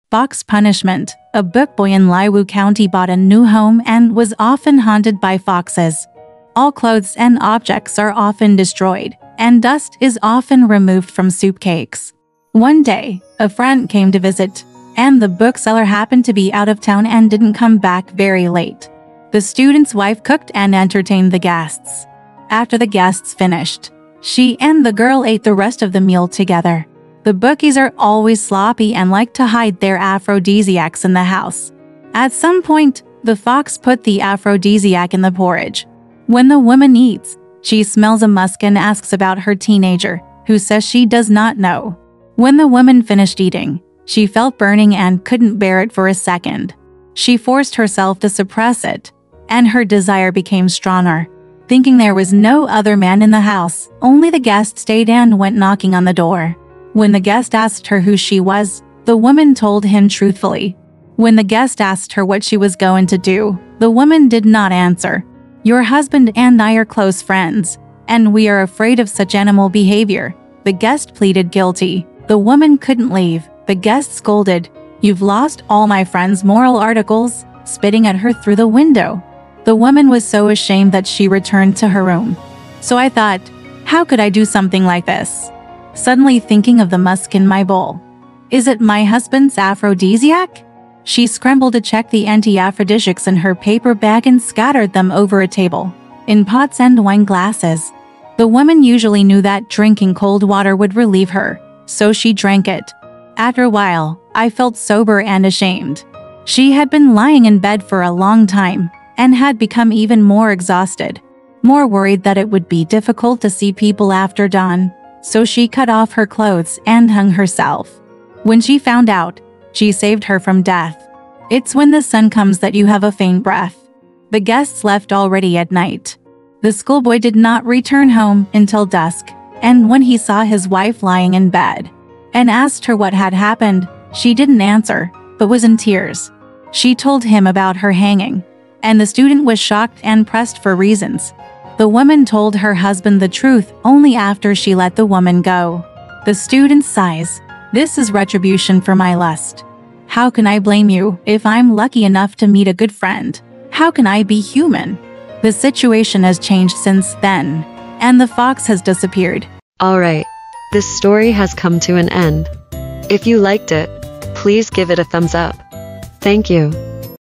Fox Punishment. A book boy in Liaozhai County bought a new home and was often haunted by foxes. All clothes and objects are often destroyed, and dust is often removed from soup cakes. One day, a friend came to visit, and the bookseller happened to be out of town and didn't come back very late. The student's wife cooked and entertained the guests. After the guests finished, she and the girl ate the rest of the meal together. The bookies are always sloppy and like to hide their aphrodisiacs in the house. At some point, the fox put the aphrodisiac in the porridge. When the woman eats, she smells a musk and asks about her teenager, who says she does not know. When the woman finished eating, she felt burning and couldn't bear it for a second. She forced herself to suppress it, and her desire became stronger. Thinking there was no other man in the house, only the guest stayed and went knocking on the door. When the guest asked her who she was, the woman told him truthfully. When the guest asked her what she was going to do, the woman did not answer. "Your husband and I are close friends, and we are afraid of such animal behavior." The guest pleaded guilty. The woman couldn't leave. The guest scolded, "You've lost all my friend's moral articles," spitting at her through the window. The woman was so ashamed that she returned to her room. So I thought, how could I do something like this? Suddenly thinking of the musk in my bowl. Is it my husband's aphrodisiac? She scrambled to check the anti-aphrodisiacs in her paper bag and scattered them over a table, in pots and wine glasses. The woman usually knew that drinking cold water would relieve her, so she drank it. After a while, I felt sober and ashamed. She had been lying in bed for a long time, and had become even more exhausted, more worried that it would be difficult to see people after dawn. So she cut off her clothes and hung herself. When she found out, she saved her from death. It's when the sun comes that you have a faint breath. The guests left already at night. The schoolboy did not return home until dusk, and when he saw his wife lying in bed and asked her what had happened, she didn't answer, but was in tears. She told him about her hanging, and the student was shocked and pressed for reasons. The woman told her husband the truth only after she let the woman go. The student sighs, "This is retribution for my lust. How can I blame you if I'm lucky enough to meet a good friend? How can I be human?" The situation has changed since then, and the fox has disappeared. Alright, this story has come to an end. If you liked it, please give it a thumbs up. Thank you.